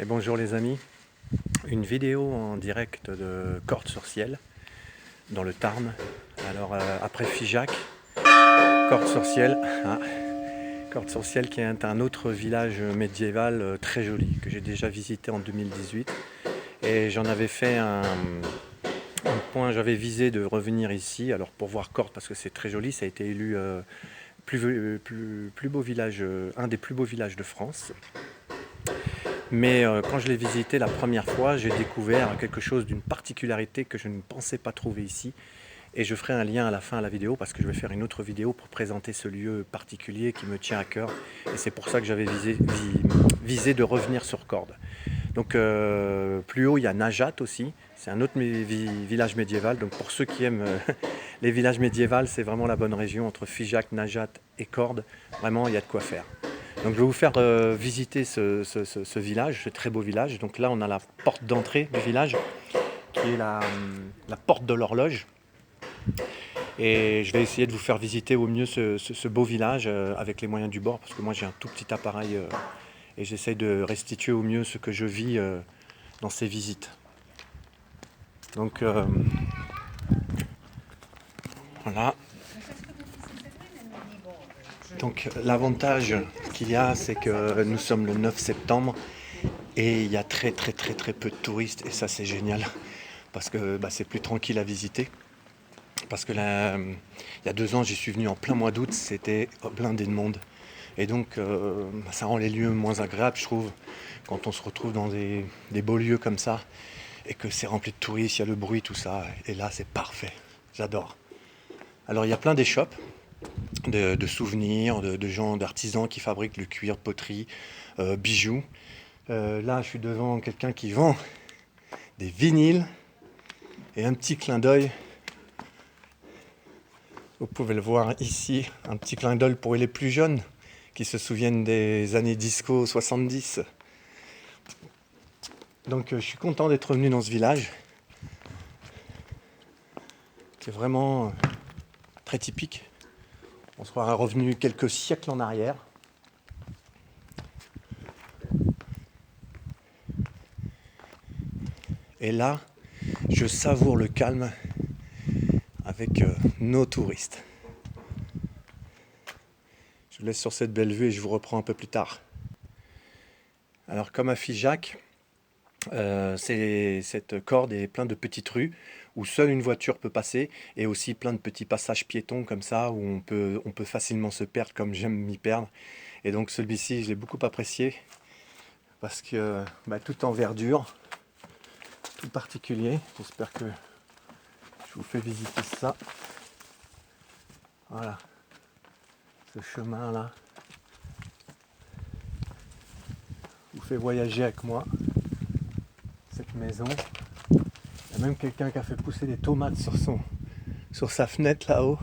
Et bonjour les amis, une vidéo en direct de Cordes-sur-Ciel dans le Tarn. Alors après Figeac, Cordes-sur-Ciel, Cordes-sur-Ciel qui est un autre village médiéval très joli que j'ai déjà visité en 2018. Et j'en avais fait un point, j'avais visé de revenir ici alors pour voir Cordes parce que c'est très joli, ça a été élu plus beau village, un des plus beaux villages de France. Mais quand je l'ai visité la première fois, j'ai découvert quelque chose d'une particularité que je ne pensais pas trouver ici. Et je ferai un lien à la fin de la vidéo parce que je vais faire une autre vidéo pour présenter ce lieu particulier qui me tient à cœur. Et c'est pour ça que j'avais visé de revenir sur Cordes. Donc plus haut, il y a Najat aussi. C'est un autre village médiéval. Donc pour ceux qui aiment les villages médiévaux, c'est vraiment la bonne région entre Figeac, Najat et Cordes. Vraiment, il y a de quoi faire. Donc je vais vous faire visiter ce village, ce très beau village. Donc là on a la porte d'entrée du village qui est la porte de l'horloge. Et je vais essayer de vous faire visiter au mieux ce beau village avec les moyens du bord parce que moi j'ai un tout petit appareil et j'essaye de restituer au mieux ce que je vis dans ces visites. Donc voilà. Donc l'avantage qu'il y a, c'est que nous sommes le 9 septembre et il y a très peu de touristes et ça c'est génial parce que c'est plus tranquille à visiter. Parce que là, il y a 2 ans, j'y suis venu en plein mois d'août, c'était blindé de monde. Et donc ça rend les lieux moins agréables, je trouve, quand on se retrouve dans des beaux lieux comme ça et que c'est rempli de touristes, il y a le bruit, tout ça. Et là, c'est parfait. J'adore. Alors il y a plein d'échoppes de souvenirs, de gens, d'artisans qui fabriquent le cuir, poterie, bijoux. Là, je suis devant quelqu'un qui vend des vinyles et un petit clin d'œil. Vous pouvez le voir ici, un petit clin d'œil pour les plus jeunes qui se souviennent des années disco 70. Donc je suis content d'être venu dans ce village. C'est vraiment très typique. On sera revenu quelques siècles en arrière. Et là, je savoure le calme avec nos touristes. Je vous laisse sur cette belle vue et je vous reprends un peu plus tard. Alors comme à Figeac, cette corde est pleine de petites rues où seule une voiture peut passer et aussi plein de petits passages piétons comme ça où on peut facilement se perdre comme j'aime m'y perdre. Et donc celui-ci, je l'ai beaucoup apprécié parce que tout en verdure, tout particulier. J'espère que je vous fais visiter ça. Voilà, ce chemin là vous fait voyager avec moi. Cette maison, il y a même quelqu'un qui a fait pousser des tomates sur sa fenêtre là-haut.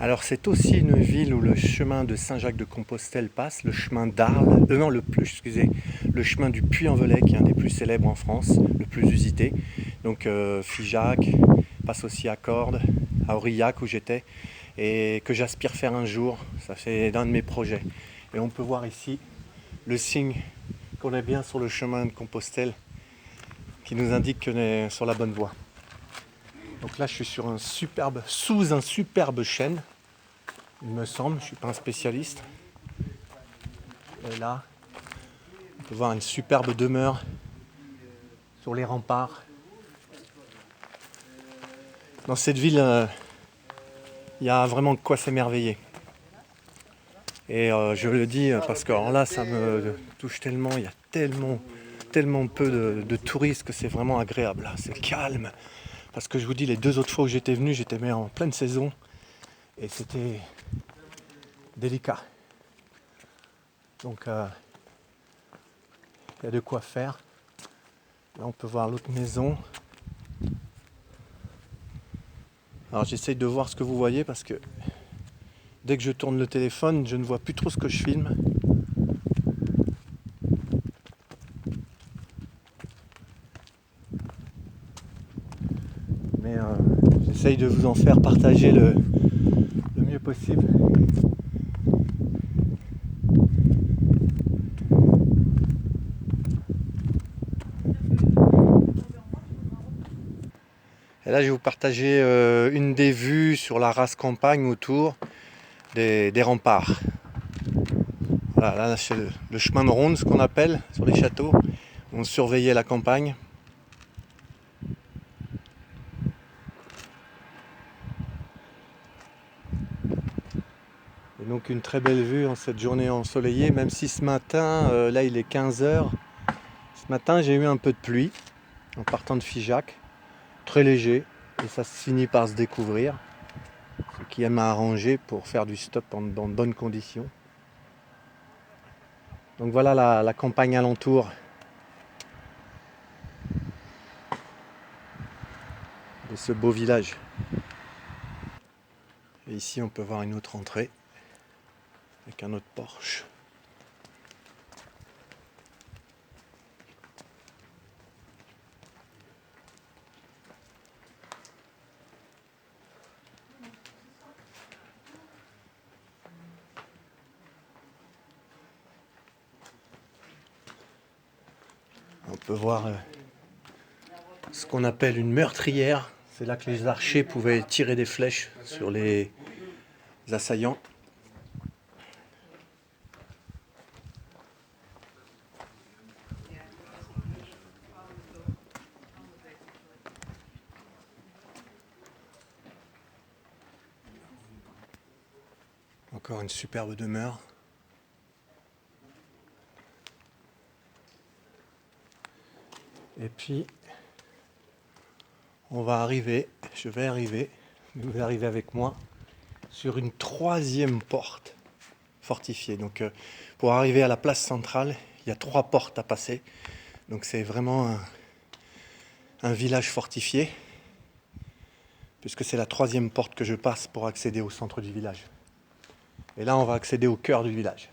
Alors c'est aussi une ville où le chemin de Saint-Jacques-de-Compostelle passe, le chemin d'Arles, le chemin du Puy-en-Velay qui est un des plus célèbres en France, le plus usité. Donc Figeac passe aussi à Cordes, à Aurillac où j'étais et que j'aspire faire un jour. Ça fait d'un de mes projets. Et on peut voir ici le signe qu'on est bien sur le chemin de Compostelle qui nous indique qu'on est sur la bonne voie. Donc là, je suis sur sous un superbe chêne, il me semble, je ne suis pas un spécialiste. Et là, on peut voir une superbe demeure sur les remparts. Dans cette ville, il y a vraiment de quoi s'émerveiller. Et je le dis parce que alors là, ça me touche tellement, il y a tellement peu de touristes que c'est vraiment agréable. Là, c'est calme. Parce que je vous dis, les 2 autres fois où j'étais venu, j'étais en pleine saison et c'était délicat. Donc il y a de quoi faire. Là on peut voir l'autre maison Alors j'essaye de voir ce que vous voyez parce que dès que je tourne le téléphone, je ne vois plus trop ce que je filme. Mais j'essaye de vous en faire partager le mieux possible. Et là, je vais vous partager une des vues sur la rase campagne autour des remparts. Voilà, là, c'est le chemin de ronde, ce qu'on appelle, sur les châteaux. On surveillait la campagne. Et donc une très belle vue en cette journée ensoleillée, même si ce matin, là il est 15 heures. Ce matin, j'ai eu un peu de pluie en partant de Figeac, très léger, et ça se finit par se découvrir, ce qui m'a arrangé pour faire du stop dans de bonnes conditions. Donc voilà la campagne alentour. De ce beau village. Et ici on peut voir une autre entrée avec un autre porche. On peut voir ce qu'on appelle une meurtrière. C'est là que les archers pouvaient tirer des flèches sur les assaillants. Encore une superbe demeure. Et puis, je vais arriver, vous allez arriver avec moi, sur une troisième porte fortifiée. Donc, pour arriver à la place centrale, il y a 3 portes à passer. Donc, c'est vraiment un village fortifié, puisque c'est la 3e porte que je passe pour accéder au centre du village. Et là, on va accéder au cœur du village.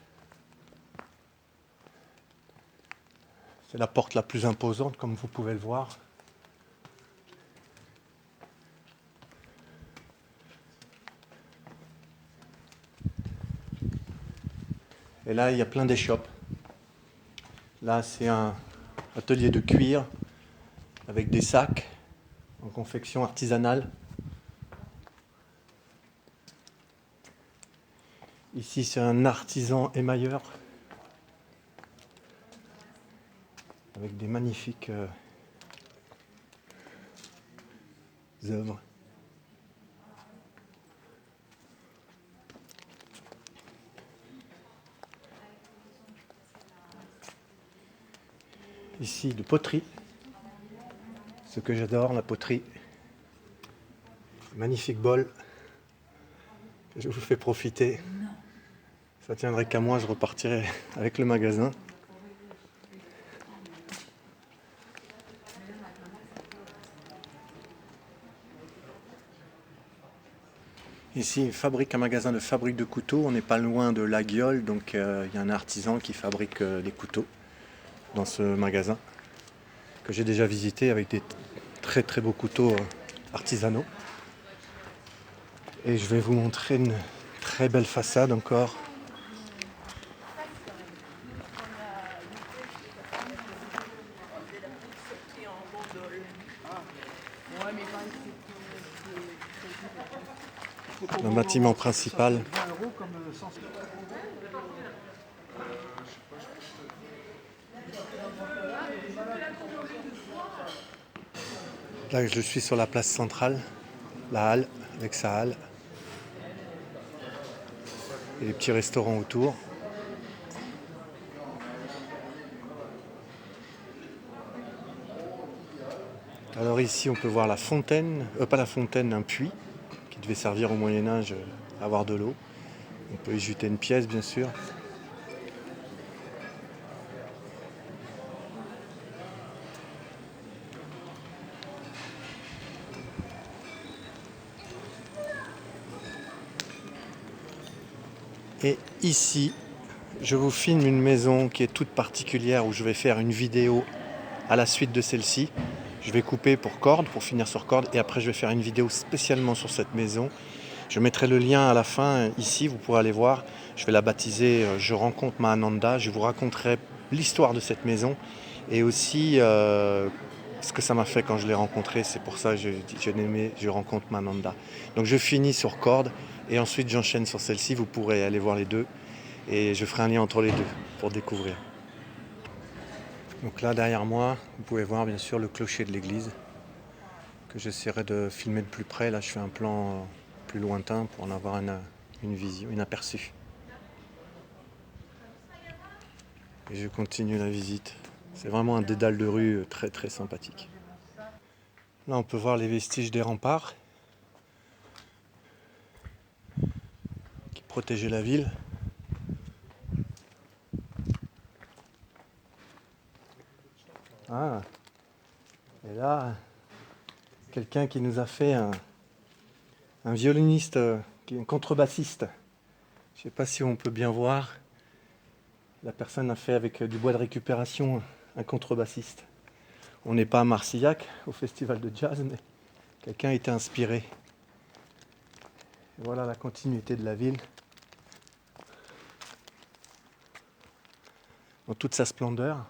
C'est la porte la plus imposante, comme vous pouvez le voir. Et là, il y a plein d'échoppes. Là, c'est un atelier de cuir avec des sacs en confection artisanale. Ici, c'est un artisan émailleur avec des magnifiques œuvres. Ici, de poterie. Ce que j'adore, la poterie. Magnifique bol que je vous fais profiter. Ça tiendrait qu'à moi, je repartirai avec le magasin. Ici, un magasin de fabrique de couteaux. On n'est pas loin de La Guiole, donc il y a un artisan qui fabrique des couteaux dans ce magasin que j'ai déjà visité avec des très très beaux couteaux artisanaux. Et je vais vous montrer une très belle façade encore. Un bâtiment principal. Là, je suis sur la place centrale, la halle, avec sa halle. Et les petits restaurants autour. Alors ici, on peut voir la fontaine, pas la fontaine, un puits, qui devait servir au Moyen-Âge à avoir de l'eau. On peut y jeter une pièce, bien sûr. Et ici, je vous filme une maison qui est toute particulière où je vais faire une vidéo à la suite de celle-ci. Je vais couper pour corde, pour finir sur corde, et après je vais faire une vidéo spécialement sur cette maison. Je mettrai le lien à la fin ici, vous pourrez aller voir. Je vais la baptiser Je rencontre Mahananda. Je vous raconterai l'histoire de cette maison et aussi ce que ça m'a fait quand je l'ai rencontrée. C'est pour ça que j'ai aimé Je rencontre Mahananda. Donc je finis sur corde et ensuite j'enchaîne sur celle-ci. Vous pourrez aller voir les deux et je ferai un lien entre les deux pour découvrir. Donc là derrière moi, vous pouvez voir bien sûr le clocher de l'église que j'essaierai de filmer de plus près. Là je fais un plan plus lointain pour en avoir une vision, un aperçu. Et je continue la visite. C'est vraiment un dédale de rue très très sympathique. Là on peut voir les vestiges des remparts qui protégeaient la ville. Ah, et là, quelqu'un qui nous a fait un violoniste, un contrebassiste. Je ne sais pas si on peut bien voir. La personne a fait avec du bois de récupération un contrebassiste. On n'est pas à Marcillac, au festival de jazz, mais quelqu'un a été inspiré. Et voilà la continuité de la ville. Dans toute sa splendeur.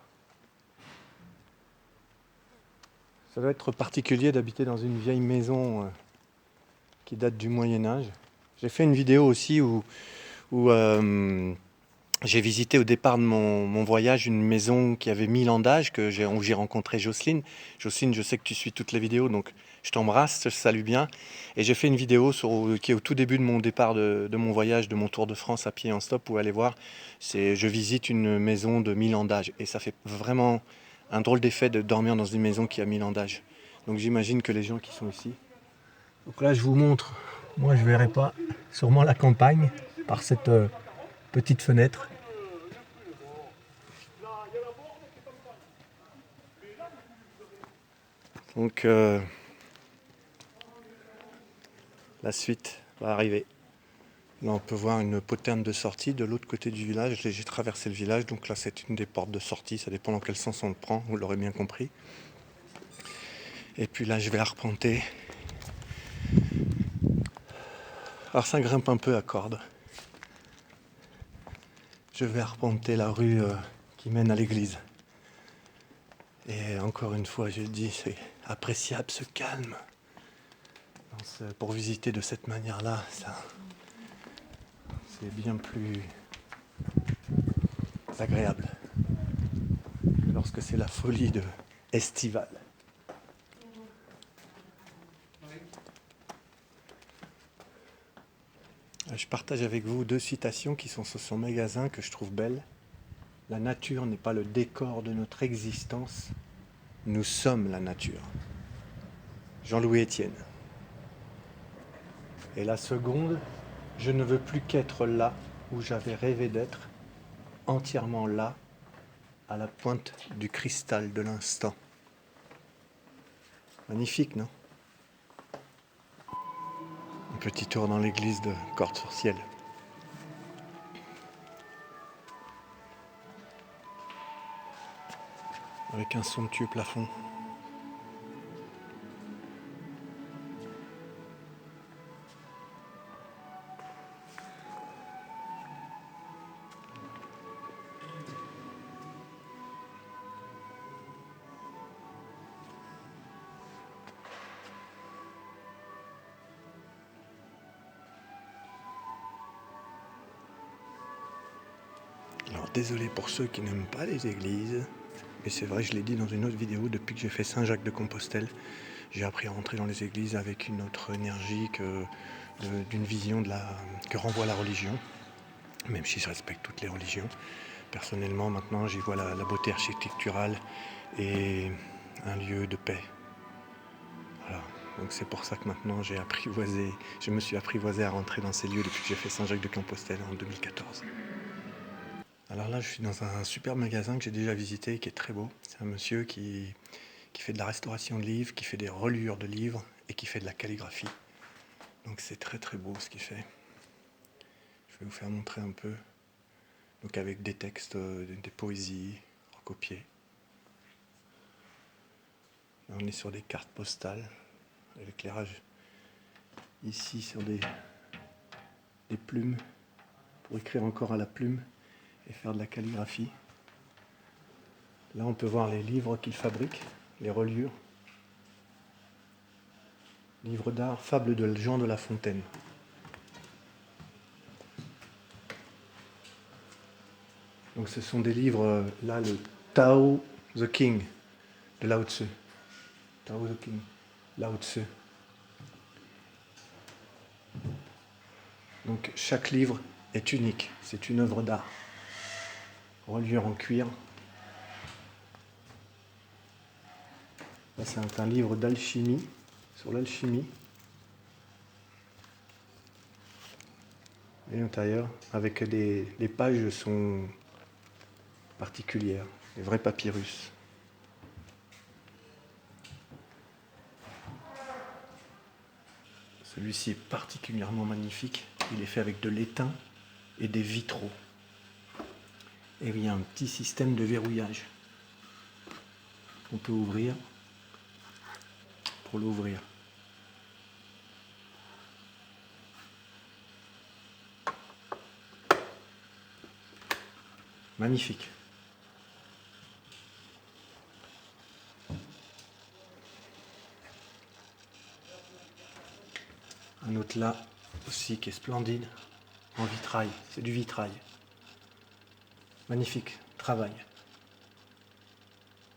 Ça doit être particulier d'habiter dans une vieille maison qui date du Moyen-Âge. J'ai fait une vidéo aussi où j'ai visité au départ de mon voyage une maison qui avait 1000 ans d'âge, où j'ai rencontré Jocelyne. Jocelyne, je sais que tu suis toutes les vidéos, donc je t'embrasse, je te salue bien. Et j'ai fait une vidéo qui est au tout début de mon départ de mon voyage, de mon tour de France à pied en stop, où allez voir, je visite une maison de 1000 ans d'âge. Et ça fait vraiment un drôle d'effet de dormir dans une maison qui a 1000 ans d'âge. Donc j'imagine que les gens qui sont ici... Donc là je vous montre, moi je ne verrai pas, sûrement la campagne, par cette petite fenêtre. Donc la suite va arriver. Là on peut voir une poterne de sortie de l'autre côté du village. J'ai traversé le village, donc là c'est une des portes de sortie, ça dépend dans quel sens on le prend, vous l'aurez bien compris. Et puis là je vais arpenter. Alors ça grimpe un peu à corde. Je vais arpenter la rue qui mène à l'église. Et encore une fois je dis, c'est appréciable ce calme. Pour visiter de cette manière-là, c'est bien plus agréable que lorsque c'est la folie estivale. Je partage avec vous deux citations qui sont sur son magasin que je trouve belles. La nature n'est pas le décor de notre existence, nous sommes la nature. Jean-Louis Etienne. Et la seconde, je ne veux plus qu'être là où j'avais rêvé d'être, entièrement là, à la pointe du cristal de l'instant. Magnifique, non? Un petit tour dans l'église de Cordes-sur-Ciel. Avec un somptueux plafond. Alors désolé pour ceux qui n'aiment pas les églises, mais c'est vrai, je l'ai dit dans une autre vidéo, depuis que j'ai fait Saint-Jacques-de-Compostelle, j'ai appris à rentrer dans les églises avec une autre énergie d'une vision que renvoie la religion, même si je respecte toutes les religions. Personnellement, maintenant, j'y vois la beauté architecturale et un lieu de paix. Voilà. Donc c'est pour ça que maintenant je me suis apprivoisé à rentrer dans ces lieux depuis que j'ai fait Saint-Jacques-de-Compostelle en 2014. Alors là, je suis dans un super magasin que j'ai déjà visité, qui est très beau. C'est un monsieur qui fait de la restauration de livres, qui fait des reliures de livres et qui fait de la calligraphie. Donc c'est très très beau ce qu'il fait. Je Je vais vous faire montrer un peu. Donc avec des textes, des poésies recopiées. Là, on est sur des cartes postales. L'éclairage ici sur des plumes pour écrire encore à la plume et faire de la calligraphie. Là, on peut voir les livres qu'il fabrique, les reliures. Livre d'art, fable de Jean de La Fontaine. Donc ce sont des livres, là, le Tao the King de Lao Tzu. Tao the King, Lao Tzu. Donc chaque livre est unique, c'est une œuvre d'art. Reliure en cuir. Là, c'est un livre d'alchimie, sur l'alchimie. Et l'intérieur, avec les pages sont particulières, des vrais papyrus. Celui-ci est particulièrement magnifique. Il est fait avec de l'étain et des vitraux. Et il y a un petit système de verrouillage. On peut ouvrir pour l'ouvrir. Magnifique. Un autre là aussi qui est splendide, en vitrail. C'est du vitrail. Magnifique travail.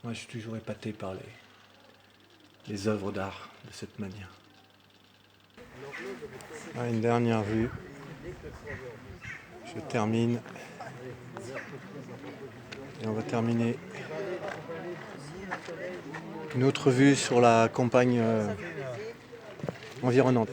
Moi, je suis toujours épaté par les œuvres d'art de cette manière. Ah, une dernière vue. Je termine. Et on va terminer une autre vue sur la campagne environnante.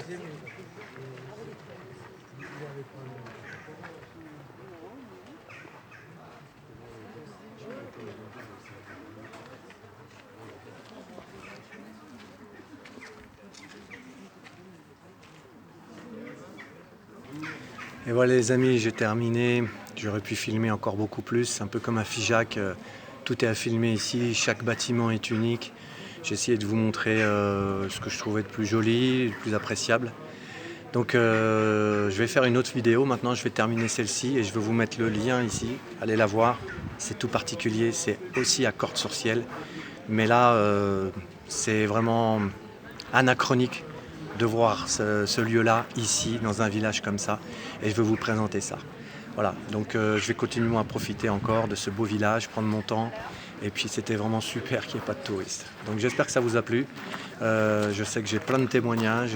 Et voilà les amis, j'ai terminé. J'aurais pu filmer encore beaucoup plus, un peu comme à Figeac. Tout est à filmer ici, chaque bâtiment est unique. J'ai essayé de vous montrer ce que je trouvais de plus joli, de plus appréciable. Donc je vais faire une autre vidéo, maintenant je vais terminer celle-ci et je vais vous mettre le lien ici, allez la voir. C'est tout particulier, c'est aussi à Cordes-sur-Ciel. Mais là, c'est vraiment anachronique de voir ce lieu-là, ici, dans un village comme ça. Et je vais vous présenter ça. Voilà, donc je vais continuer à profiter encore de ce beau village, prendre mon temps. Et puis c'était vraiment super qu'il n'y ait pas de touristes. Donc j'espère que ça vous a plu. Je sais que j'ai plein de témoignages.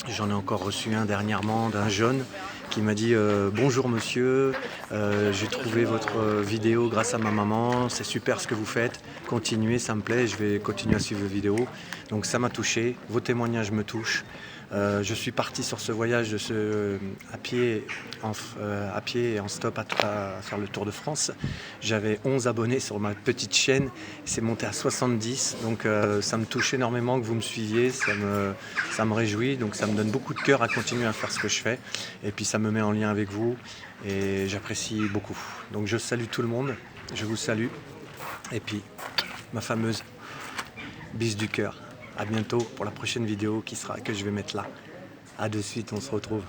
J'en ai encore reçu un dernièrement d'un jeune qui m'a dit bonjour monsieur, j'ai trouvé votre vidéo grâce à ma maman, c'est super ce que vous faites, continuez, ça me plaît, je vais continuer à suivre vos vidéos. Donc ça m'a touché, vos témoignages me touchent. Je suis parti sur ce voyage à pied et en stop à faire le tour de France. J'avais 11 abonnés sur ma petite chaîne, c'est monté à 70, donc ça me touche énormément que vous me suiviez, ça me réjouit, donc ça me donne beaucoup de cœur à continuer à faire ce que je fais, et puis ça me met en lien avec vous, et j'apprécie beaucoup. Donc je salue tout le monde, je vous salue, et puis ma fameuse bise du cœur. À bientôt pour la prochaine vidéo que je vais mettre là. À de suite, on se retrouve.